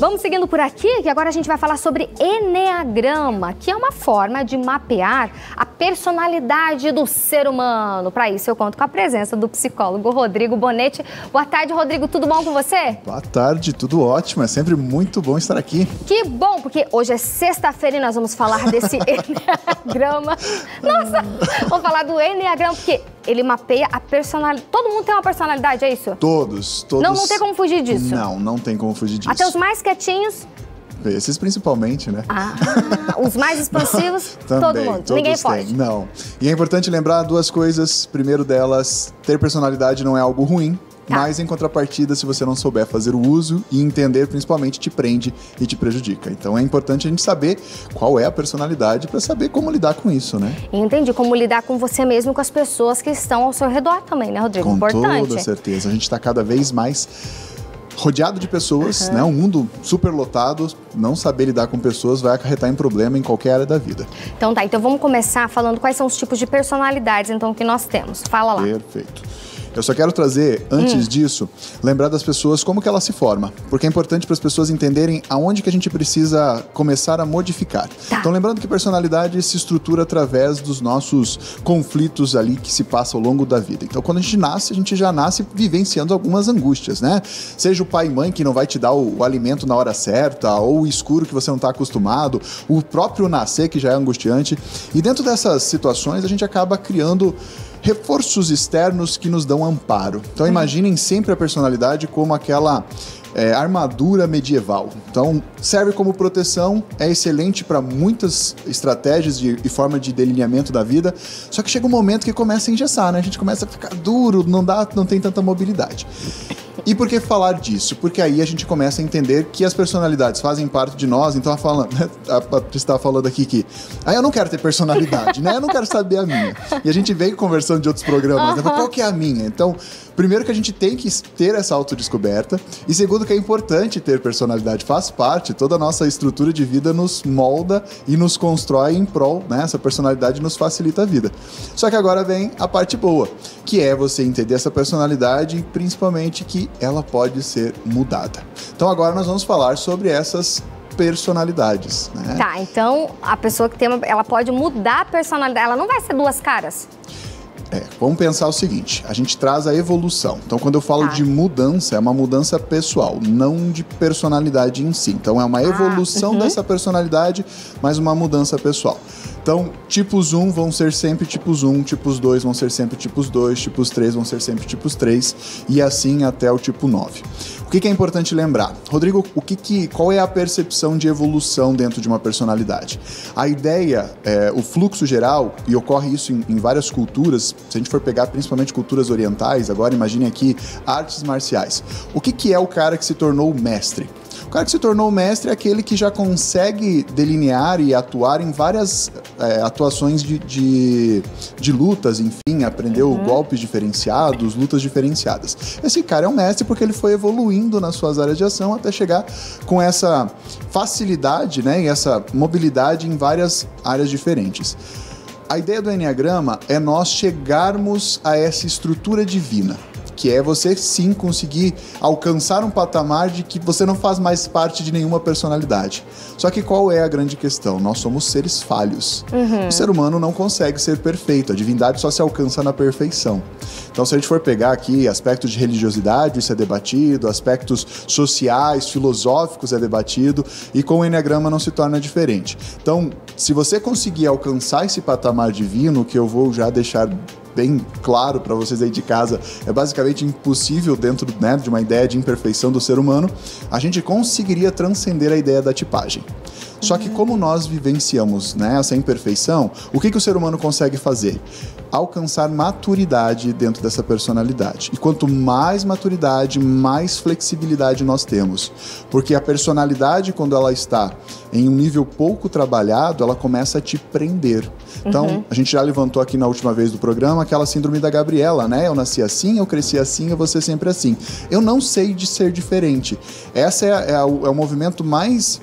Vamos seguindo por aqui, que agora a gente vai falar sobre Eneagrama, que é uma forma de mapear a personalidade do ser humano. Para isso, eu conto com a presença do psicólogo Rodrigo Bonetti. Boa tarde, Rodrigo. Tudo bom com você? Boa tarde, tudo ótimo. É sempre muito bom estar aqui. Que bom, porque hoje é sexta-feira e nós vamos falar desse Eneagrama. Nossa, vamos falar do Eneagrama, porque ele mapeia a personalidade. Todo mundo tem uma personalidade, é isso? Todos. Não tem como fugir disso? Não tem como fugir disso. Até os mais quietinhos? Esses principalmente, né? Os mais expansivos, todo mundo, ninguém foge. Não. E é importante lembrar duas coisas. Primeiro delas, ter personalidade não é algo ruim. Mas, em contrapartida, se você não souber fazer o uso e entender, principalmente, te prende e te prejudica. Então, é importante a gente saber qual é a personalidade para saber como lidar com isso, né? Entendi. Como lidar com você mesmo e com as pessoas que estão ao seu redor também, né, Rodrigo? Com importante. Toda certeza. A gente está cada vez mais rodeado de pessoas, né? Um mundo super lotado. Não saber lidar com pessoas vai acarretar em problema em qualquer área da vida. Então vamos começar falando quais são os tipos de personalidades, então, que nós temos. Fala lá. Perfeito. Eu só quero trazer, antes disso, lembrar das pessoas como que ela se forma. Porque é importante para as pessoas entenderem aonde que a gente precisa começar a modificar. Então, lembrando que personalidade se estrutura através dos nossos conflitos ali que se passam ao longo da vida. Então, quando a gente já nasce vivenciando algumas angústias, né? Seja o pai e mãe que não vai te dar o alimento na hora certa, ou o escuro que você não está acostumado, o próprio nascer que já é angustiante. E dentro dessas situações, a gente acaba criando reforços externos que nos dão amparo. Então, imaginem sempre a personalidade como aquela armadura medieval. Então, serve como proteção, é excelente para muitas estratégias e forma de delineamento da vida, só que chega um momento que começa a engessar, né? A gente começa a ficar duro, não tem tanta mobilidade. E por que falar disso? Porque aí a gente começa a entender que as personalidades fazem parte de nós. Então, a Patrícia estava falando aqui que eu não quero ter personalidade, né? Eu não quero saber a minha. E a gente veio conversando de outros programas, né? Qual que é a minha? Então, primeiro que a gente tem que ter essa autodescoberta. E segundo que é importante ter personalidade. Faz parte, toda a nossa estrutura de vida nos molda e nos constrói em prol, né? Essa personalidade nos facilita a vida. Só que agora vem a parte boa, que é você entender essa personalidade e principalmente que ela pode ser mudada. Então agora nós vamos falar sobre essas personalidades, né? Então a pessoa que tem ela pode mudar a personalidade, ela não vai ser duas caras? Vamos pensar o seguinte, a gente traz a evolução. Então, quando eu falo de mudança, é uma mudança pessoal, não de personalidade em si. Então, é uma evolução dessa personalidade, mas uma mudança pessoal. Então, tipos 1 vão ser sempre tipos 1, tipos 2 vão ser sempre tipos 2, tipos 3 vão ser sempre tipos 3, e assim até o tipo 9. O que é importante lembrar? Rodrigo, qual é a percepção de evolução dentro de uma personalidade? A ideia, o fluxo geral, e ocorre isso em várias culturas, se a gente for pegar principalmente culturas orientais, agora imagine aqui artes marciais. O que é o cara que se tornou mestre? O cara que se tornou mestre é aquele que já consegue delinear e atuar em várias atuações de lutas, enfim, aprendeu golpes diferenciados, lutas diferenciadas. Esse cara é um mestre porque ele foi evoluindo nas suas áreas de ação até chegar com essa facilidade, né, e essa mobilidade em várias áreas diferentes. A ideia do Eneagrama é nós chegarmos a essa estrutura divina, que é você sim conseguir alcançar um patamar de que você não faz mais parte de nenhuma personalidade. Só que qual é a grande questão? Nós somos seres falhos. O ser humano não consegue ser perfeito, a divindade só se alcança na perfeição. Então, se a gente for pegar aqui aspectos de religiosidade, isso é debatido, aspectos sociais, filosóficos é debatido, e com o Eneagrama não se torna diferente. Então, se você conseguir alcançar esse patamar divino, que eu vou já deixar bem claro para vocês aí de casa, é basicamente impossível dentro, né, de uma ideia de imperfeição do ser humano, a gente conseguiria transcender a ideia da tipagem. Só que como nós vivenciamos, né, essa imperfeição, o que o ser humano consegue fazer? Alcançar maturidade dentro dessa personalidade. E quanto mais maturidade, mais flexibilidade nós temos. Porque a personalidade, quando ela está em um nível pouco trabalhado, ela começa a te prender. Então, a gente já levantou aqui na última vez do programa aquela síndrome da Gabriela, né? Eu nasci assim, eu cresci assim, eu vou ser sempre assim. Eu não sei de ser diferente. Esse é o movimento mais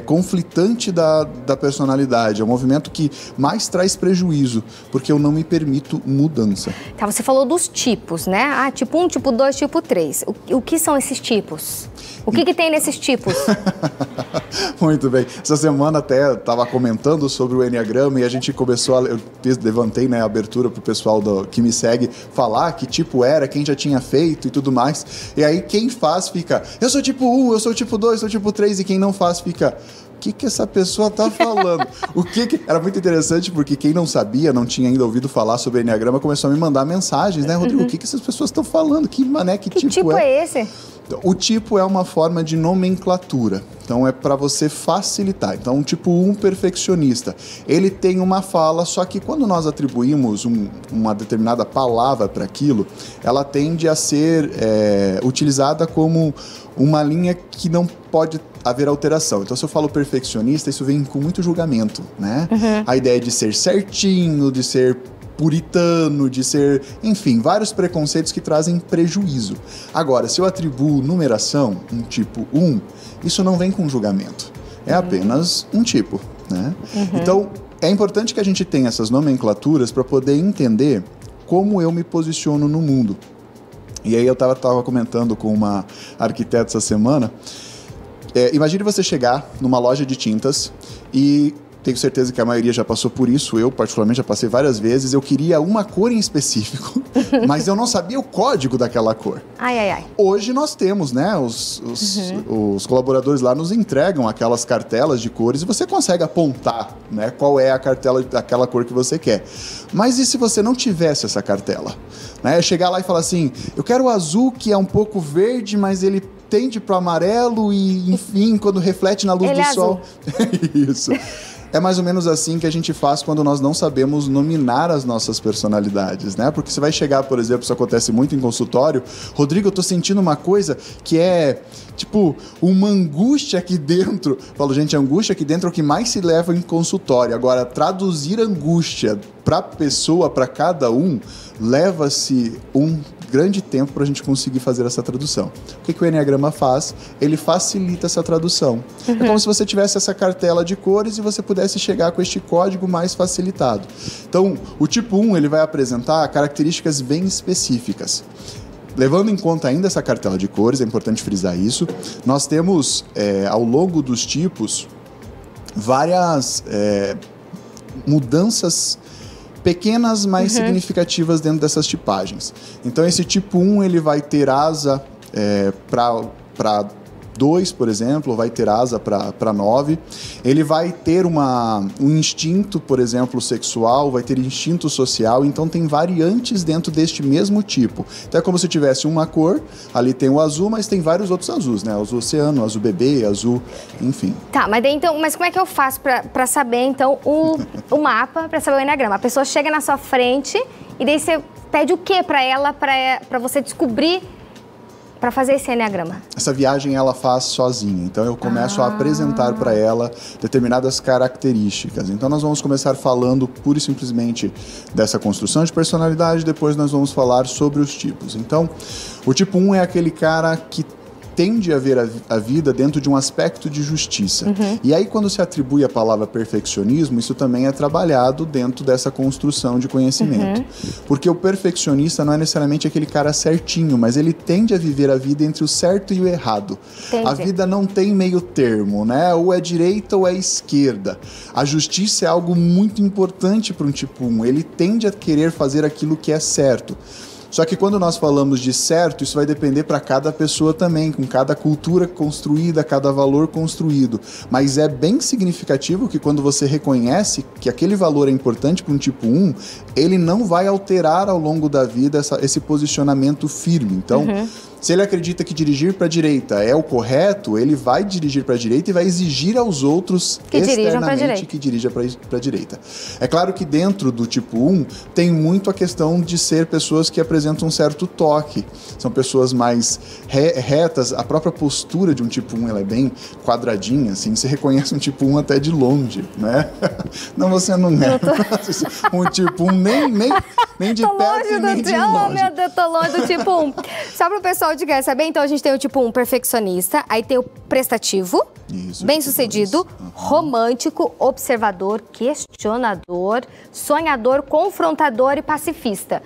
conflitante da personalidade, é o movimento que mais traz prejuízo, porque eu não me permito mudança. Tá, você falou dos tipos, né? Tipo 1, tipo 2, tipo 3. O que são esses tipos? O que tem nesses tipos? Muito bem. Essa semana até estava comentando sobre o Enneagrama e a gente começou eu levantei, né, a abertura para o pessoal que me segue falar que tipo era, quem já tinha feito e tudo mais. E aí quem faz fica, eu sou tipo 1, eu sou tipo 2, eu sou tipo 3, e quem não faz fica... O que essa pessoa tá falando? Era muito interessante porque quem não sabia, não tinha ainda ouvido falar sobre Enneagrama, começou a me mandar mensagens, né, Rodrigo? O que essas pessoas estão falando? Que tipo é esse? O tipo é uma forma de nomenclatura. Então é para você facilitar. Então, tipo 1 perfeccionista. Ele tem uma fala, só que quando nós atribuímos uma determinada palavra para aquilo, ela tende a ser utilizada como uma linha que não pode haver alteração. Então, se eu falo perfeccionista, isso vem com muito julgamento, né? A ideia de ser certinho, de ser puritano, de ser... Enfim, vários preconceitos que trazem prejuízo. Agora, se eu atribuo numeração, um tipo 1, isso não vem com julgamento. É apenas um tipo, né? Então, é importante que a gente tenha essas nomenclaturas para poder entender como eu me posiciono no mundo. E aí eu estava comentando com uma arquiteta essa semana. Imagine você chegar numa loja de tintas e... Tenho certeza que a maioria já passou por isso. Eu, particularmente, já passei várias vezes. Eu queria uma cor em específico, mas eu não sabia o código daquela cor. Hoje nós temos, né? Os colaboradores lá nos entregam aquelas cartelas de cores e você consegue apontar, né, qual é a cartela daquela cor que você quer. Mas e se você não tivesse essa cartela? Né? Chegar lá e falar assim, eu quero o azul que é um pouco verde, mas ele tende para o amarelo e, enfim, quando reflete na luz do sol. Isso. É mais ou menos assim que a gente faz quando nós não sabemos nominar as nossas personalidades, né? Porque você vai chegar, por exemplo, isso acontece muito em consultório, Rodrigo, eu tô sentindo uma coisa que é, tipo, uma angústia aqui dentro. Eu falo, gente, angústia aqui dentro é o que mais se leva em consultório. Agora, traduzir angústia para pessoa, para cada um, leva-se um grande tempo para a gente conseguir fazer essa tradução. O que o Enneagrama faz? Ele facilita essa tradução. É como se você tivesse essa cartela de cores e você pudesse chegar com este código mais facilitado. Então, o tipo 1, ele vai apresentar características bem específicas. Levando em conta ainda essa cartela de cores, é importante frisar isso, nós temos, ao longo dos tipos, várias mudanças pequenas, mas significativas dentro dessas tipagens. Então, esse tipo 1, ele vai ter asa para 2, por exemplo, vai ter asa para 9. Ele vai ter um instinto, por exemplo, sexual, vai ter instinto social. Então, tem variantes dentro deste mesmo tipo. Então, é como se tivesse uma cor, ali tem o azul, mas tem vários outros azuis, né? Azul oceano, azul bebê, azul, enfim. Tá, mas como é que eu faço para saber, então, o mapa, para saber o Enneagrama? A pessoa chega na sua frente e daí você pede o que para ela, para você descobrir, para fazer esse Enneagrama? Essa viagem ela faz sozinha, então eu começo a apresentar para ela determinadas características. Então nós vamos começar falando pura e simplesmente dessa construção de personalidade, depois nós vamos falar sobre os tipos. Então, o tipo 1 é aquele cara que tende a ver a vida dentro de um aspecto de justiça. E aí, quando se atribui a palavra perfeccionismo, isso também é trabalhado dentro dessa construção de conhecimento. Porque o perfeccionista não é necessariamente aquele cara certinho, mas ele tende a viver a vida entre o certo e o errado. A vida não tem meio termo, né? Ou é direita ou é esquerda. A justiça é algo muito importante para um tipo 1. Ele tende a querer fazer aquilo que é certo. Só que quando nós falamos de certo, isso vai depender para cada pessoa também, com cada cultura construída, cada valor construído. Mas é bem significativo que quando você reconhece que aquele valor é importante para um tipo 1, ele não vai alterar ao longo da vida esse posicionamento firme. Então, se ele acredita que dirigir para a direita é o correto, ele vai dirigir para a direita e vai exigir aos outros que externamente que dirija para a direita. É claro que dentro do tipo 1 tem muito a questão de ser pessoas que apresentam um certo toque. São pessoas mais retas. A própria postura de um tipo 1 ela é bem quadradinha, assim. Você reconhece um tipo 1 até de longe, né? Não, você não é. Um tipo 1 nem de perto e nem de longe. Oh, meu Deus, tô longe do tipo 1. Só para o pessoal que quer saber, então a gente tem o tipo 1 perfeccionista, aí tem o prestativo, bem-sucedido, romântico, observador, questionador, sonhador, confrontador e pacifista.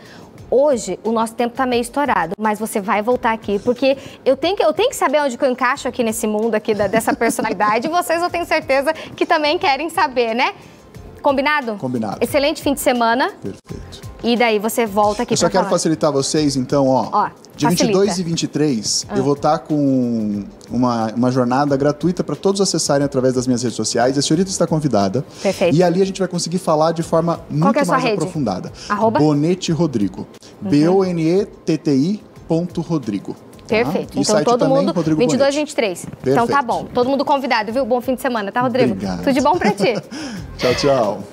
Hoje, o nosso tempo tá meio estourado, mas você vai voltar aqui, porque eu tenho que saber onde que eu encaixo aqui nesse mundo aqui dessa personalidade, e vocês eu tenho certeza que também querem saber, né? Combinado? Combinado. Excelente fim de semana. Perfeito. E daí você volta aqui pra falar. Eu só quero facilitar vocês, então, ó dia facilita. 22 e 23, eu vou estar com uma jornada gratuita para todos acessarem através das minhas redes sociais. A senhorita está convidada. Perfeito. E ali a gente vai conseguir falar de forma muito mais aprofundada. Bonete Rodrigo. BONETTI.Rodrigo. Perfeito. Tá? Então todo também, mundo, Rodrigo 22 e 23. Então tá bom. Todo mundo convidado, viu? Bom fim de semana, tá, Rodrigo? Obrigado. Tudo de bom pra ti. Tchau, tchau.